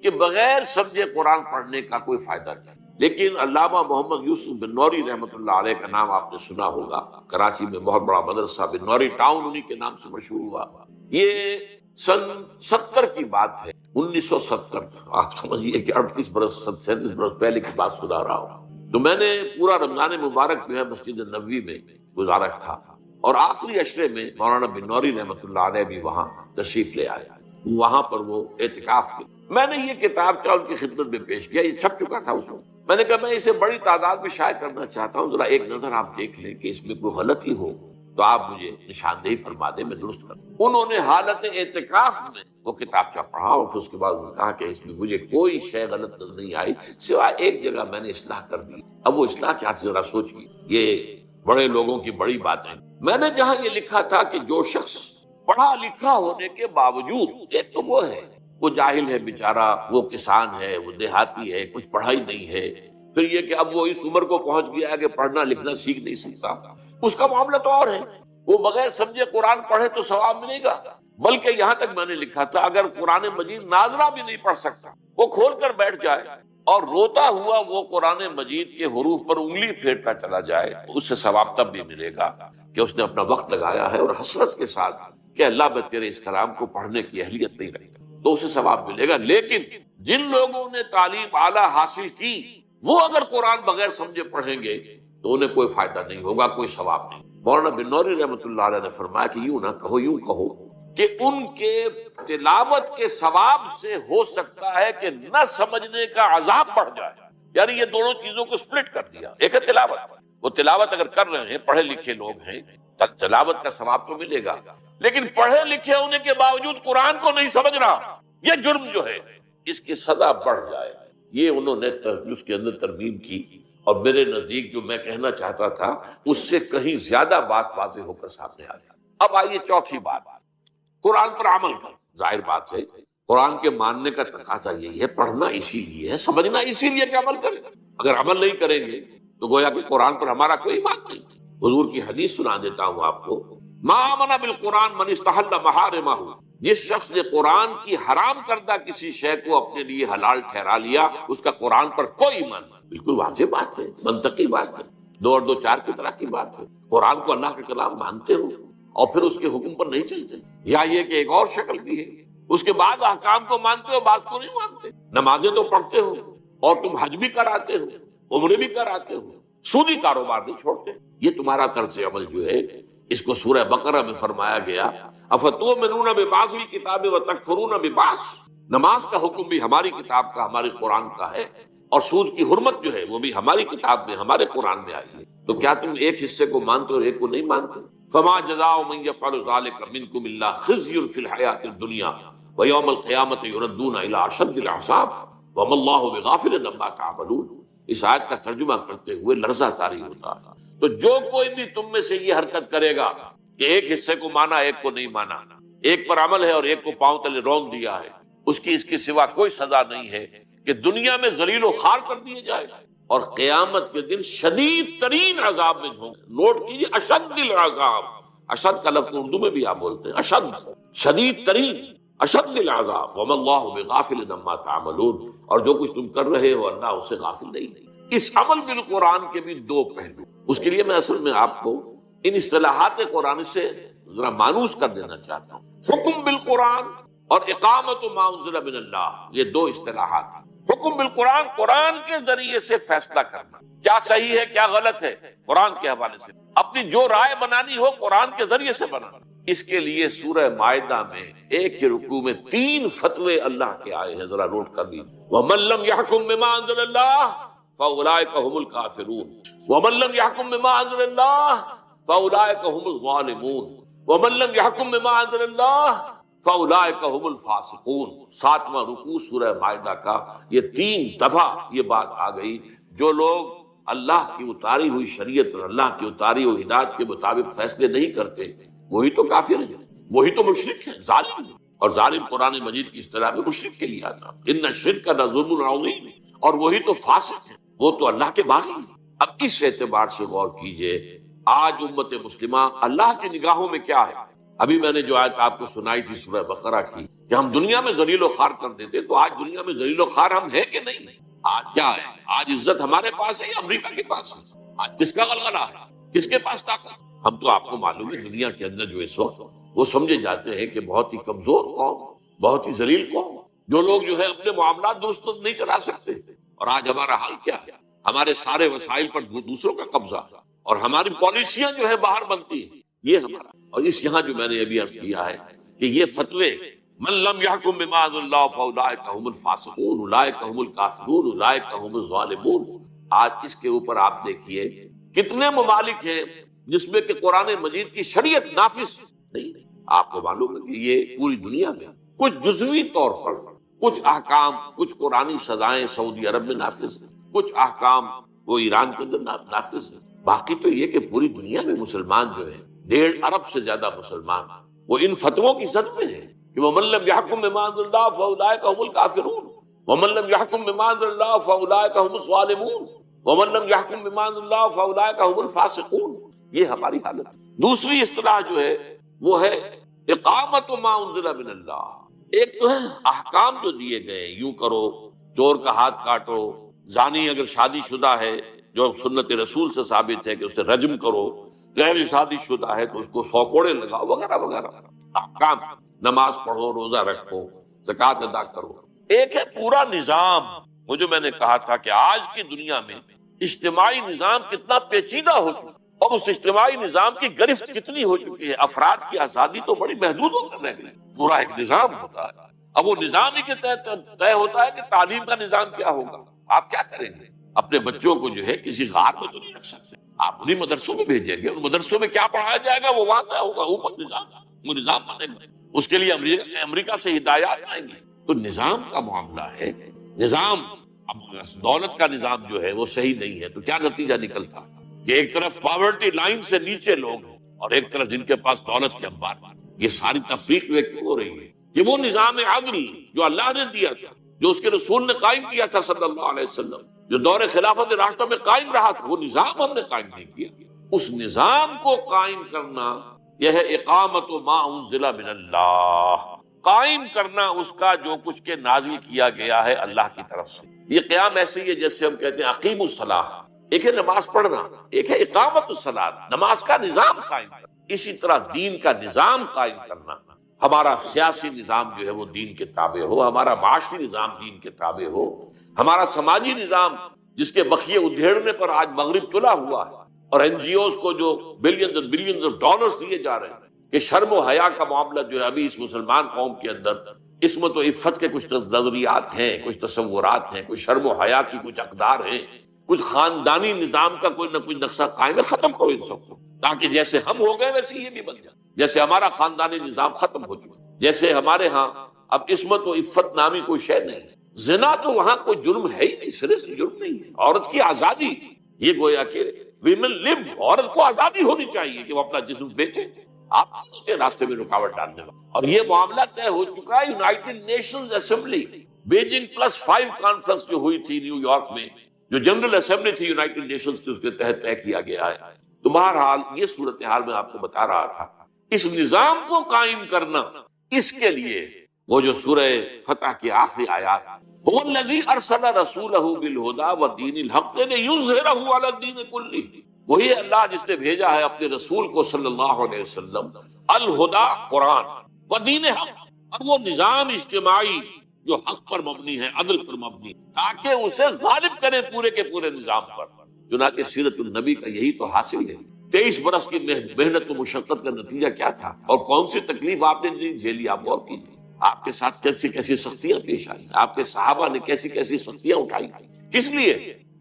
کہ بغیر سمجھے قرآن پڑھنے کا کوئی فائدہ نہیں. لیکن علامہ محمد یوسف بن نوری رحمۃ اللہ علیہ کا نام آپ نے سنا ہوگا، کراچی میں بہت بڑا مدرسہ بن نوری ٹاؤن انہی کے نام سے مشہور ہوا. یہ سن 70 کی بات ہے، 1970. آپ سمجھیے کہ 38 برس 37 برس پہلے کی بات سنا رہا ہوں. تو میں نے پورا رمضان مبارک جو ہے مسجد نبوی میں گزارا تھا، اور آخری عشرے میں مولانا بن نوری رحمۃ اللہ علیہ بھی وہاں تشریف لے آئے، وہاں پر وہ اعتکاف کے میں نے یہ کتاب کیا ان کی خدمت میں پیش کیا، یہ چھپ چکا تھا اس وقت۔ میں نے کہا میں اسے بڑی تعداد میں شائع کرنا چاہتا ہوں، ذرا ایک نظر آپ دیکھ لیں کہ اس میں کوئی غلطی ہو تو آپ مجھے نشاندہی فرما دیں، میں درست کروں۔ انہوں نے حالت اعتکاف میں وہ کتابچہ پڑھا، اور پھر اس کے بعد انہوں نے کہا کہ اس میں مجھے کوئی شے غلط نظر نہیں آئی، سوائے ایک جگہ میں نے اصلاح کر دی۔ اب وہ اصلاح کیا تھی ذرا سوچیے، یہ بڑے لوگوں کی بڑی باتیں۔ میں نے جہاں یہ لکھا تھا کہ جو شخص پڑھا لکھا ہونے کے باوجود، ایک تو وہ ہے وہ جاہل ہے بیچارہ، وہ کسان ہے، وہ دیہاتی ہے، کچھ پڑھائی نہیں ہے، پھر یہ کہ اب وہ اس عمر کو پہنچ گیا ہے کہ پڑھنا لکھنا سیکھ نہیں سکتا، اس کا معاملہ تو اور ہے، وہ بغیر سمجھے قرآن پڑھے تو ثواب ملے گا، بلکہ یہاں تک میں نے لکھا تھا اگر قرآن مجید ناظرہ بھی نہیں پڑھ سکتا، وہ کھول کر بیٹھ جائے اور روتا ہوا وہ قرآن مجید کے حروف پر انگلی پھیرتا چلا جائے، اس سے ثواب تب بھی ملے گا کہ اس نے اپنا وقت لگایا ہے اور حسرت کے ساتھ کہ اللہ میں تیرے اس کلام کو پڑھنے کی اہلیت نہیں رکھتا، تو اسے ثواب ملے گا۔ لیکن جن لوگوں نے تعلیم اعلیٰ حاصل کی وہ اگر قرآن بغیر سمجھے پڑھیں گے تو انہیں کوئی فائدہ نہیں ہوگا، کوئی ثواب نہیں۔ مولانا بن نوری رحمۃ اللہ علیہ نے فرمایا کہ یوں نہ کہو، یوں کہو کہ ان کے تلاوت کے ثواب سے ہو سکتا ہے کہ نہ سمجھنے کا عذاب بڑھ جائے، یعنی یہ دونوں چیزوں کو سپلٹ کر دیا۔ ایک ہے تلاوت، وہ تلاوت اگر کر رہے ہیں، پڑھے لکھے لوگ ہیں، تلاوت کا ثواب تو ملے گا، لیکن پڑھے لکھے ہونے کے باوجود قرآن کو نہیں سمجھ رہا، یہ جرم جو ہے اس کی سزا بڑھ جائے۔ یہ انہوں نے اس کے اندر ترمیم کی، اور میرے نزدیک جو میں کہنا چاہتا تھا اس سے کہیں زیادہ بات واضح ہو کر سامنے آ گئی۔ اب آئیے چوتھی بات، قرآن پر عمل کر۔ ظاہر بات ہے قرآن کے ماننے کا تقاضا یہی ہے، پڑھنا اسی لیے ہے، سمجھنا اسی لیے کہ عمل کریں۔ اگر عمل نہیں کریں گے تو گویا کہ قرآن پر ہمارا کوئی بات نہیں۔ حضور کی حدیث سنا دیتا ہوں آپ کو، ما آمن بالقرآن من استحل محارمہ، جس شخص نے قرآن کی حرام کردہ کسی شے کو اپنے لیے حلال ٹھہرا لیا، اس کا قرآن پر کوئی ایمان نہیں۔ بالکل واضح بات ہے، منطقی بات ہے، دو اور دو چار کی طرح کی بات ہے۔ قرآن کو اللہ کا کلام مانتے ہو اور پھر اس کے حکم پر نہیں چلتے، یا یہ کہ ایک اور شکل بھی ہے، اس کے بعد احکام کو مانتے ہو، بعض کو نہیں مانتے۔ نمازیں تو پڑھتے ہو اور تم حج بھی کراتے ہو، عمرے بھی کراتے ہو، سودی کاروبار نہیں چھوڑتے۔ یہ تمہارا طرز عمل جو ہے، اس کو سورہ بقرہ میں فرمایا گیا، افتؤمنون ببعض الکتاب وتکفرون ببعض۔ نماز کا حکم بھی ہماری کتاب کا، ہمارے قرآن کا ہے، اور سود کی حرمت جو ہے وہ بھی ہماری کتاب میں، ہمارے قرآن میں آئی ہے، تو کیا تم ایک حصے کو مانتے اور ایک کو نہیں مانتے؟ فما جزاء من يفعل ذلك منكم الا خزي في الحياة الدنيا ويوم القيامة يردون الى اشد العذاب وما الله بغافل عما تعملون۔ اس آیت کا ترجمہ کرتے ہوئے لرزہ طاری ہوتا ہے۔ تو جو کوئی بھی تم میں سے یہ حرکت کرے گا کہ ایک حصے کو مانا ایک کو نہیں مانا، ایک پر عمل ہے اور ایک کو پاؤں تلے رون دیا ہے، اس کی سوا کوئی سزا نہیں ہے کہ دنیا میں ذلیل و خوار کر دیے جائے اور قیامت کے دن شدید ترین عذاب میں جھونک۔ نوٹ کیجیے، اشد العذاب، اشد کا لفظ اردو میں بھی آپ بولتے ہیں، اشد، شدید ترین، اشد العذاب، وما اللہ بغافل عما تعملون، اور جو کچھ تم کر رہے ہو اللہ اس سے غافل نہیں۔ اس عمل بالقرآن کے بھی دو پہلو، اس کے لیے میں اصل میں آپ کو ان اصطلاحات قرآن سے ذرا مانوس کر دینا چاہتا ہوں۔ حکم بالقرآن اور اقامت ما انزل من اللہ، یہ دو اصطلاحات ہیں۔ حکم بالقرآن، قرآن کے ذریعے سے فیصلہ کرنا، کیا صحیح ہے کیا غلط ہے، قرآن کے حوالے سے اپنی جو رائے بنانی ہو قرآن کے ذریعے سے بنانا۔ اس کے لیے سورہ مائدہ میں ایک ہی رکوع میں 3 فتوے اللہ کے آئے ہیں، ذرا نوٹ کر لیجیے۔ وَمَن لَّمْ يَحْكُم بِمَا أَنزَلَ اللَّهُ فَأُولَٰئِكَ هُمُ الْكَافِرُونَ وَمَن لَّمْ يَحْكُم بِمَا أَنزَلَ اللَّهُ فَأُولَٰئِكَ هُمُ الظَّالِمُونَ وَمَن لَّمْ يَحْكُم بِمَا أَنزَلَ اللَّهُ فَأُولَٰئِكَ هُمُ الْفَاسِقُونَ۔ 7واں رکوع سورہ مائدہ کا یہ 3 دفعہ یہ بات آ گئی، جو لوگ اللہ کی اتاری ہوئی شریعت اور اللہ کی اتاری ہوئی ہدایت کے مطابق فیصلے نہیں کرتے، وہی تو کافر ہیں، وہی تو مشرک ہیں، ظالم ہیں۔ اور ظالم قرآن مجید کی اصطلاح میں مشرک کے لیے آتا، ان الشرک لظلم عظیم، اور وہی تو فاسق ہیں، وہ تو اللہ کے باغی ہیں۔ اب اس اعتبار سے غور کیجئے، آج امت مسلمہ اللہ کی نگاہوں میں کیا ہے؟ ابھی میں نے جو آیت آپ کو سنائی تھی سورہ بقرہ کی کہ ہم دنیا میں ذلیل و خوار کر دیتے، تو آج دنیا میں ذلیل و خوار ہم ہیں کہ نہیں؟ آج کیا ہے؟ آج عزت ہمارے پاس ہے یا امریکہ کے پاس ہے؟ آج کس کا غلغلہ ہے؟ کس کے پاس طاقت؟ ہم تو آپ کو معلوم ہے دنیا کے اندر جو اس وقت وہ سمجھے جاتے ہیں کہ بہت ہی کمزور قوم، بہت ہی ذلیل قوم، جو لوگ جو ہے اپنے معاملات درست نہیں چلا سکتے، اور آج ہمارا حال کیا ہے؟ ہمارے سارے وسائل پر دوسروں کا قبضہ، اور ہماری پالیسیاں جو ہے باہر بنتی ہیں، یہ ہمارا۔ اور اس یہاں جو میں نے ابھی عرض کیا ہے کہ یہ فتوے من لم يحكم بما انزل اللہ فاولئک هم الفاسقون اولئک هم الکافرون اولئک هم الظالمون، آج اس کے اوپر آپ دیکھیے کتنے ممالک ہیں جس میں کہ قرآن مجید کی شریعت نافذ نہیں۔ آپ کو معلوم ہے کہ یہ پوری دنیا میں کچھ جزوی طور پر کچھ احکام، کچھ قرآنی سزائیں سعودی عرب میں نافذ ہیں، کچھ احکام وہ ایران کے اندر نافذ ہیں، باقی تو یہ کہ پوری دنیا میں مسلمان جو ہیں 1.5 ارب سے زیادہ مسلمان وہ ان فتووں کی زد میں ہیں کہ وَمَن لَّمْ يَحْكُم بِمَا أَنزَلَ اللَّهُ فَأُولَٰئِكَ هُمُ الْكَافِرُونَ وَمَن لَّمْ يَحْكُم بِمَا أَنزَلَ اللَّهُ فَأُولَٰئِكَ هُمُ الظَّالِمُونَ وَمَن لَّمْ يَحْكُم بِمَا أَنزَلَ اللَّهُ فَأُولَٰئِكَ هُمُ الْفَاسِقُونَ، یہ ہماری حالت۔ دوسری اصطلاح جو ہے وہ ہے اقامت ما انزل من اللہ۔ ایک تو ہے احکام جو دیے گئے، یوں کرو، چور کا ہاتھ کاٹو، زانی اگر شادی شدہ ہے جو سنت رسول سے ثابت ہے کہ اسے رجم کرو، غیر شادی شدہ ہے تو اس کو 100 کوڑے لگاؤ، وغیرہ وغیرہ احکام، نماز پڑھو، روزہ رکھو، زکوٰۃ ادا کرو۔ ایک ہے پورا نظام، وہ جو میں نے کہا تھا کہ آج کی دنیا میں اجتماعی نظام کتنا پیچیدہ ہو چکا، اور اس اجتماعی نظام کی گرفت کتنی ہو چکی ہے، افراد کی آزادی تو بڑی محدود ہو کر رہ گئی۔ پورا ایک نظام ہوتا ہے، اب وہ نظام ہی کے تحت طے ہوتا ہے کہ تعلیم کا نظام کیا ہوگا۔ آپ کیا کریں گے؟ اپنے بچوں کو جو ہے کسی غار میں تو نہیں رکھ سکتے، آپ انہیں مدرسوں میں بھیجیں گے، ان مدرسوں میں کیا پڑھایا جائے گا وہ وہاں طے ہوگا، اوپر نظام، وہ نظام بنے گا، اس کے لیے امریکہ سے ہدایات آئیں گی۔ تو نظام کا معاملہ ہے، نظام اب دولت کا نظام جو ہے وہ صحیح نہیں ہے تو کیا نتیجہ نکلتا ہے کہ ایک طرف پاورٹی لائن سے نیچے لوگ ہیں اور ایک طرف جن کے پاس دولت کے انبار۔ یہ ساری تفریق جو کیوں ہو رہی ہے؟ کہ وہ نظام عدل جو اللہ نے دیا تھا، جو اس کے رسول نے قائم کیا تھا صلی اللہ علیہ وسلم، جو دور خلافت راشدہ میں قائم رہا تھا، وہ نظام ہم نے قائم نہیں کیا۔ اس نظام کو قائم کرنا یہ ہے اقامت ما انزل من اللہ، قائم کرنا اس کا جو کچھ کے نازل کیا گیا ہے اللہ کی طرف سے۔ یہ قیام ایسے ہی ہے جیسے ہم کہتے ہیں اقیم الصلاۃ، ایک ہے نماز پڑھنا، ایک ہے اقامت الصلاۃ، نماز کا نظام قائم کرنا۔ اسی طرح دین کا نظام قائم کرنا، ہمارا سیاسی نظام جو ہے وہ دین کے تابع ہو، ہمارا معاشی نظام دین کے تابع ہو، ہمارا سماجی نظام جس کے بخیے ادھیڑنے پر آج مغرب تلا ہوا ہے، اور این جی اوز کو جو بلینز اور بلینز آف ڈالرز دیے جا رہے ہیں، کہ شرم و حیا کا معاملہ جو ہے ابھی اس مسلمان قوم کے اندر عصمت و عفت کے کچھ نظریات ہیں، کچھ تصورات ہیں، کچھ شرم و حیا کی کچھ اقدار ہیں، کچھ خاندانی نظام کا کوئی نہ کوئی نقشہ قائم ہے۔ ختم کرو ان سب کو، تاکہ جیسے ہم ہو گئے ویسے یہ بھی بن جائے، جیسے ہمارا خاندانی نظام ختم ہو چکا، جیسے ہمارے ہاں اب عصمت و عفت نامی کوئی شے نہیں ہے۔ زنا تو وہاں کوئی جرم ہے ہی نہیں، سرے سے جرم نہیں ہے۔ عورت کی آزادی، یہ گویا کہ ویمن لیو، عورت کو آزادی ہونی چاہیے کہ وہ اپنا جسم بیچے، آپ کے راستے میں رکاوٹ ڈالنے والا۔ اور یہ معاملہ طے ہو چکا ہے United nations assembly, Beijing +5 conference جو ہوئی تھی نیو یارک میں، جو جنرل اسمبلی تھی یونائٹڈ نیشنز کی، اس کے تحت طے کیا گیا ہے۔ تو بہرحال یہ صورتحال میں آپ کو بتا رہا تھا، اس نظام کو قائم کرنا، اس کے لیے وہ جو سورہ فتح کی آخری آیات، هو الذی ارسل رسولہ بالہدی ودین الحق لیظہرہ علی الدین کلہ، وہی اللہ جس نے بھیجا ہے اپنے رسول کو صلی اللہ علیہ وسلم، الہدا قرآن، ودین حق، اور وہ نظام اجتماعی جو حق پر مبنی ہے، عدل پر مبنی، تاکہ اسے غالب کرے پورے کے پورے نظام پر۔ چنانچہ سیرت النبی کا یہی تو حاصل ہے۔ 23 برس کی محنت و مشقت کا نتیجہ کیا تھا، اور کون سی تکلیف آپ نے نہیں جھیلی، آپ غور کیجیے۔ آپ کے ساتھ کیسی کیسی سختیاں پیش آئی، آپ کے صحابہ نے کیسی کیسی سختیاں اٹھائی، کس لیے؟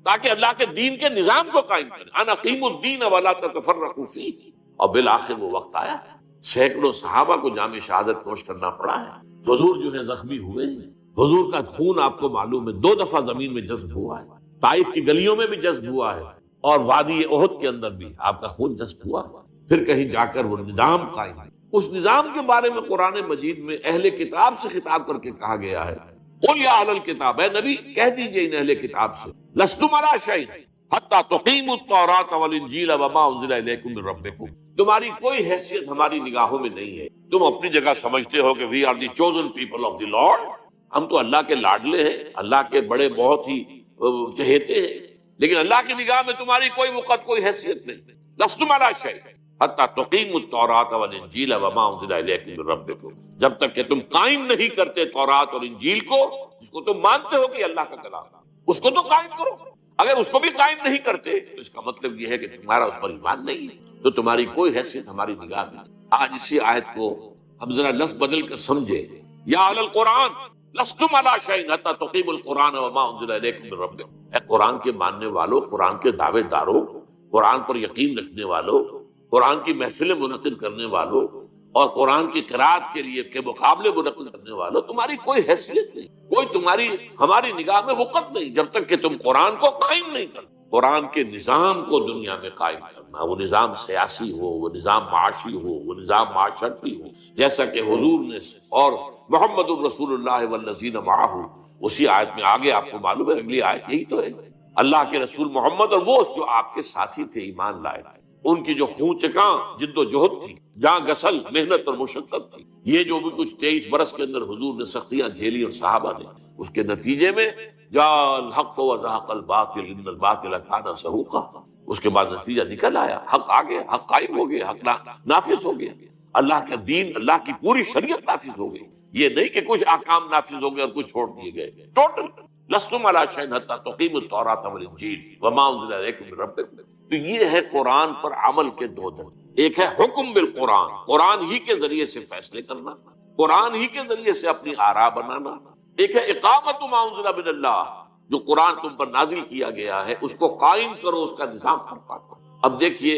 تاکہ اللہ کے دین کے نظام کو قائم کریں، ان اقیموا الدین ولا تتفرقوا فیہ۔ اور بالآخر وہ وقت آیا، سینکڑوں صحابہ کو جام شہادت نوش کرنا پڑا ہے، حضور جو ہے زخمی ہوئے ہیں، حضور کا خون آپ کو معلوم ہے 2 دفعہ زمین میں جذب ہوا ہے، طائف کی گلیوں میں بھی جذب ہوا ہے، اور وادی احد کے اندر بھی آپ کا خون جذب ہوا، پھر کہیں جا کر وہ نظام قائم ہے۔ اس نظام کے بارے میں قرآن مجید میں اہل کتاب سے خطاب کر کے کہا گیا ہے، قل یا اہل الکتاب، اے نبی کہہ دیجئے ان اہل کتاب سے، لستم علی شیء حتی تقیموا التوراۃ والانجیل وما انزل الیکم من ربکم، تمہاری کوئی حیثیت ہماری نگاہوں میں نہیں ہے، تم اپنی جگہ سمجھتے ہو کہ we are the chosen people of the lord, ہم تو اللہ کے لاڈلے ہیں، اللہ کے بڑے بہت ہی چہیتے ہیں، لیکن اللہ کی نگاہ میں تمہاری کوئی وقت، کوئی حیثیت نہیں۔ لستم علی شیء حتی تقیموا التوراۃ والانجیل وما انزل الیکم من ربکم، جب تک کہ تم قائم نہیں کرتے تورات اور انجیل کو، جس کو تم مانتے ہو کہ اللہ کا کلام، اس کو تو قائم کرو۔ اگر اس کو بھی قائم نہیں کرتے تو اس کا مطلب یہ ہے کہ تمہارا اس پر ایمان نہیں ہے، تو تمہاری کوئی حیثیت ہماری نگاہ میں نہیں۔ آج اسی آیت کو ہم ذرا لفظ بدل کر سمجھے، یا اہل القرآن لستم علی شیء حتی تقیموا القرآن وما انزل الیکم من ربکم، اے قرآن کے ماننے والوں، قرآن کے دعوے داروں، قرآن پر یقین رکھنے والوں، قرآن کی محفلیں منعقد کرنے والوں اور قرآن کی قرأت کے لیے کے مقابلے منعقد کرنے والوں، تمہاری کوئی حیثیت نہیں، کوئی تمہاری ہماری نگاہ میں وقت نہیں جب تک کہ تم قرآن کو قائم نہیں کرو۔ قرآن کے نظام کو دنیا میں قائم کرنا، وہ نظام سیاسی ہو، وہ نظام معاشی ہو، وہ نظام معاشرتی ہو، جیسا کہ حضور نے اور محمد الرسول اللہ والذین معہ، اسی آیت میں آگے آپ کو معلوم ہے اگلی آیت یہی تو ہے، اللہ کے رسول محمد اور وہ جو آپ کے ساتھی تھے، ایمان لائے تھے، ان کی جو خون چکاں جد و جہد تھی، جاں گسل محنت اور مشقت تھی، یہ جو بھی کچھ 23 برس کے اندر حضور نے سختیاں جھیلی اور صحابہ نے، اس کے نتیجے میں جاء الحق وزهق الباطل ان الباطل كان زهوقا، اس کے بعد نتیجہ نکل آیا، حق آ گیا، حق قائم ہو گیا، حق نافذ ہو گیا، اللہ کا دین، اللہ کی پوری شریعت نافذ ہو گئی۔ یہ نہیں کہ کچھ احکام نافذ ہو گئے اور کچھ چھوڑ دیے گئے، ٹوٹل لستم علی شیء حتی تقیموا التوراۃ والانجیل وما انزل الیکم من ربکم۔ تو یہ ہے قرآن پر عمل کے دو دن، ایک ہے حکم بالقرآن، قرآن ہی کے ذریعے سے فیصلے کرنا، قرآن ہی کے ذریعے سے اپنی آراء بنانا، ایک ہے اقامت ما انزل من اللہ، جو قرآن تم پر نازل کیا گیا ہے اس کو قائم کرو، اس کا نظام برپا کرو۔ اب دیکھیے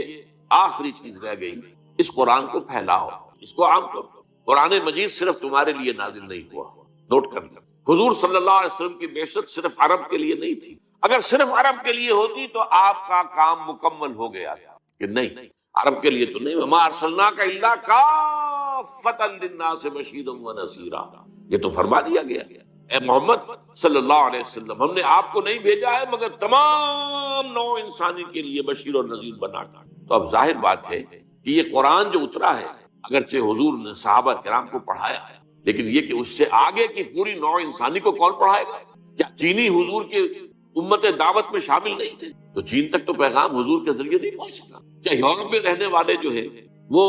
آخری چیز رہ گئی، اس قرآن کو پھیلاؤ، اس کو عام کرو۔ قرآن مجید صرف تمہارے لیے نازل نہیں ہوا، نوٹ کر لیں، حضور صلی اللہ علیہ وسلم کی بعثت صرف عرب کے لیے نہیں تھی، اگر صرف عرب کے لیے ہوتی تو آپ کا کام مکمل ہو گیا تھا، کہ نہیں، عرب کے لیے تو نہیں، وما ارسلناک الا کافۃ للناس بشیرا ونذیرا، یہ تو فرما دیا گیا، اے محمد صلی اللہ علیہ وسلم، ہم نے آپ کو نہیں بھیجا ہے مگر تمام نوع انسانی کے لیے بشیر اور نذیر بنا کر۔ تو اب ظاہر بات ہے کہ یہ قرآن جو اترا ہے، اگرچہ حضور نے صحابہ کرام کو پڑھایا ہے، لیکن یہ کہ اس سے آگے کی پوری نوع انسانی کو کون پڑھائے گا؟ کیا چینی حضور کے امت دعوت میں شامل نہیں تھے؟ تو چین تک تو پیغام حضور کے ذریعے نہیں پہنچ سکا۔ کیا یورپ میں رہنے والے جو ہیں وہ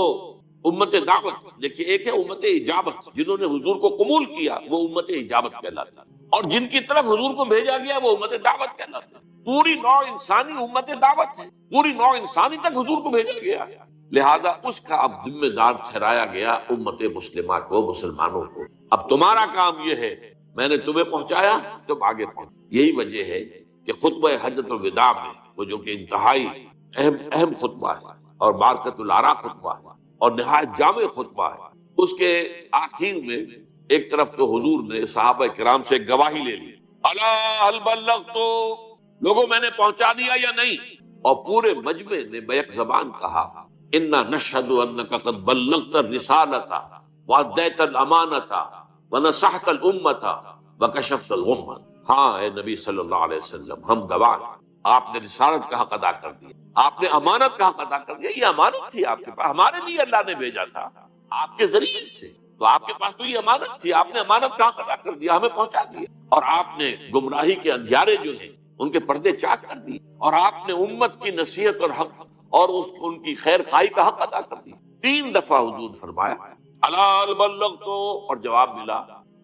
امت دعوت، دیکھیے ایک ہے امت اجابت، جنہوں نے حضور کو قبول کیا وہ امت اجابت کہلاتا، اور جن کی طرف حضور کو بھیجا گیا وہ امت دعوت کہلاتا۔ پوری نوع انسانی امت دعوت ہے، پوری نوع انسانی تک حضور کو بھیجا گیا، لہذا اس کا اب ذمہ دار ٹھہرایا گیا امت مسلمہ کو، مسلمانوں کو۔ اب تمہارا کام یہ ہے، میں نے تمہیں پہنچایا، تم آگے پہنچ۔ یہی وجہ ہے کہ خطبہ حجۃ الوداع میں، وہ جو کہ انتہائی اہم خطبہ ہے اور بارکۃ الآراء خطبہ ہے اور نہایت جامع خطبہ ہے، اس کے آخر میں ایک طرف تو حضور نے صحابہ کرام سے گواہی لے لی، الا هل بلغت، لوگوں میں نے پہنچا دیا یا نہیں، اور پورے مجمع نے بیک زبان کہا، انا نشهد انك قد بلغت الرسالة واديت الامانة ونصحت الامة وكشفت الغمة۔ ہاں اے نبی صلی اللہ علیہ وسلم، ہم گواہ ہیں، آپ نے رسالت کا حق ادا کر دیا، آپ نے امانت کا حق ادا کر دیا، یہ امانت تھی آپ کے پاس، ہمارے لیے اللہ نے بھیجا تھا آپ کے ذریعے سے، تو آپ کے پاس تو یہ امانت تھی، آپ نے امانت کا حق ادا کر دیا، ہمیں پہنچا دیا، اور آپ نے گمراہی کے اندھیارے جو ہیں ان کے پردے چاک کر دیے، اور آپ نے امت کی نصیحت اور حق اور ان کی خیر خواہی کا حق ادا کر دیا۔ 3 دفعہ حضور فرمایا الا هل بلغت، اور جواب ملا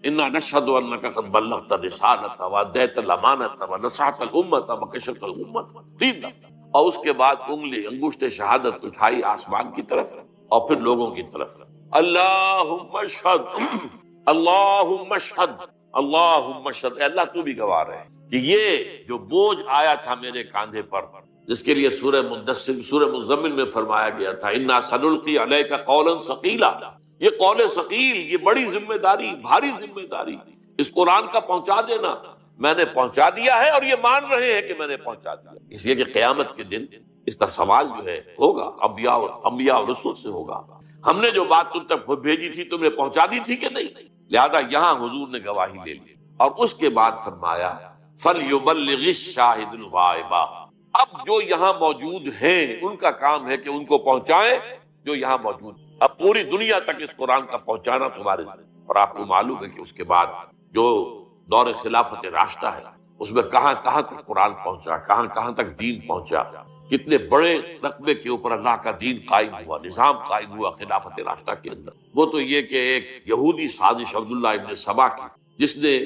انا نشهد انك قد بلغت الرسالة واديت الامانة ونصحت الامة وكشفت الغمة، 3 دفعہ، اور اس کے بعد انگشت شہادت اٹھائی آسمان کی طرف اور پھر لوگوں کی طرف، اللہم اشہد، اللہم اشہد، اللہم اشہد، اے اللہ تو بھی گواہ رہے کہ یہ جو بوجھ آیا تھا میرے کاندھے پر، جس کے لیے سورہ مدثر، سورہ مزمل میں فرمایا گیا تھا انا سنلقی علیک قولا ثقیلا، یہ قول ثقیل، یہ بڑی ذمہ داری، بھاری ذمہ داری، اس قرآن کا پہنچا دینا، میں نے پہنچا دیا ہے اور یہ مان رہے ہیں کہ میں نے پہنچا دیا، اس لیے کہ قیامت کے دن اس کا سوال جو ہے ہوگا، انبیاء اور رسول سے ہوگا، ہم نے جو بات تم تک بھیجی تھی تم نے پہنچا دی تھی کہ نہیں؟ لہذا یہاں حضور نے گواہی لے لی، اور اس کے بعد فرمایا فَلْيُبَلِّغِ الشَّاهِدُ الْغَائِبَ، اب جو یہاں موجود ہیں ان کا کام ہے کہ ان کو پہنچائیں جو یہاں موجود، اب پوری دنیا تک اس قرآن کا پہنچانا تمہارے ذمہ۔ اور آپ کو معلوم ہے کہ اس کے بعد جو دور خلافت راشدہ ہے اس میں کہاں کہاں تک قرآن پہنچا، کہاں کہاں تک دین پہنچا، کتنے بڑے رقبے کے اوپر اللہ کا دین قائم ہوا، نظام قائم ہوا خلافت راشدہ کے اندر۔ وہ تو یہ کہ ایک یہودی سازش عبداللہ ابن سبا کی، جس نے،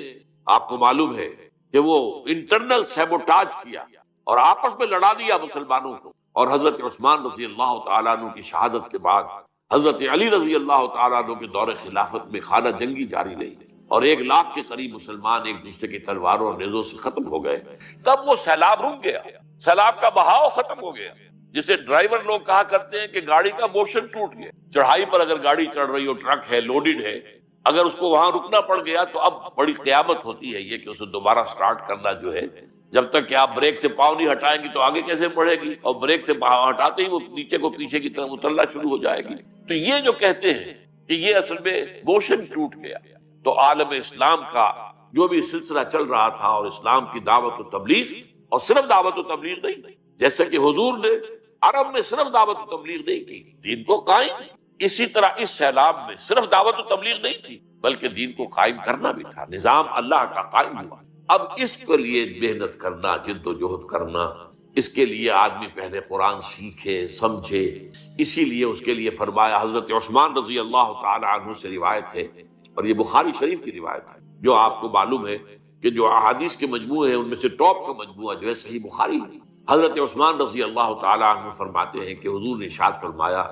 آپ کو معلوم ہے کہ وہ انٹرنل سیبوٹاج کیا، اور آپس میں لڑا دیا مسلمانوں کو. اور حضرت عثمان رضی اللہ تعالیٰ عنہ کی شہادت کے بعد حضرت علی رضی اللہ تعالیٰ عنہ کے دور خلافت میں خانہ جنگی جاری رہی اور 1 لاکھ کے قریب مسلمان ایک دوسرے کی تلواروں اور نیزوں سے ختم ہو گئے. تب وہ سیلاب رک گیا، سیلاب کا بہاؤ ختم ہو گیا، جسے ڈرائیور لوگ کہا کرتے ہیں کہ گاڑی کا موشن ٹوٹ گیا. چڑھائی پر اگر گاڑی چڑھ رہی ہو، ٹرک ہے، لوڈڈ ہے، اگر اس کو وہاں رکنا پڑ گیا تو اب بڑی قیامت ہوتی ہے یہ کہ اسے دوبارہ سٹارٹ کرنا جو ہے. جب تک کہ آپ بریک سے پاؤں نہیں ہٹائیں گی تو آگے کیسے بڑھے گی، اور بریک سے پاؤں ہٹاتے ہی وہ نیچے کو پیچھے کی طرف اترنا شروع ہو جائے گی. تو یہ جو کہتے ہیں کہ یہ اصل میں موشن ٹوٹ گیا، تو عالم اسلام کا جو بھی سلسلہ چل رہا تھا اور اسلام کی دعوت و تبلیغ، اور صرف دعوت و تبلیغ نہیں، جیسے کہ حضور نے عرب میں صرف دعوت و تبلیغ نہیں کی، دین کو قائم، اسی طرح اس سیلاب میں صرف دعوت و تبلیغ نہیں تھی بلکہ دین کو قائم کرنا بھی تھا. نظام اللہ کا قائم ہوا. اب اس کے لیے محنت کرنا، جد و جہد کرنا، اس کے لیے آدمی پہلے قرآن سیکھے، سمجھے. اسی لیے اس کے لیے فرمایا، حضرت عثمان رضی اللہ تعالی عنہ سے روایت ہے، اور یہ بخاری شریف کی روایت ہے، جو آپ کو معلوم ہے کہ جو احادیث کے مجموعے ہیں ان میں سے ٹاپ کا مجموعہ جو ہے صحیح بخاری ہے. حضرت عثمان رضی اللہ تعالی عنہ فرماتے ہیں کہ حضور نے ارشاد فرمایا،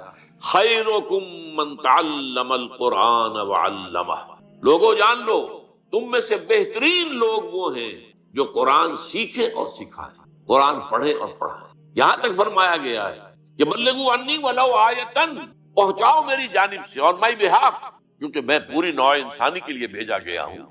خیرکم من تعلم القرآن وعلمہ. لوگوں جان لو، تم میں سے بہترین لوگ وہ ہیں جو قرآن سیکھے اور سکھائیں، قرآن پڑھے اور پڑھائیں. یہاں تک فرمایا گیا ہے کہ بلغوا عنی ولو آیۃ، پہنچاؤ میری جانب سے اور مائی بہاف، کیونکہ میں پوری نوع انسانی کے لیے بھیجا گیا ہوں.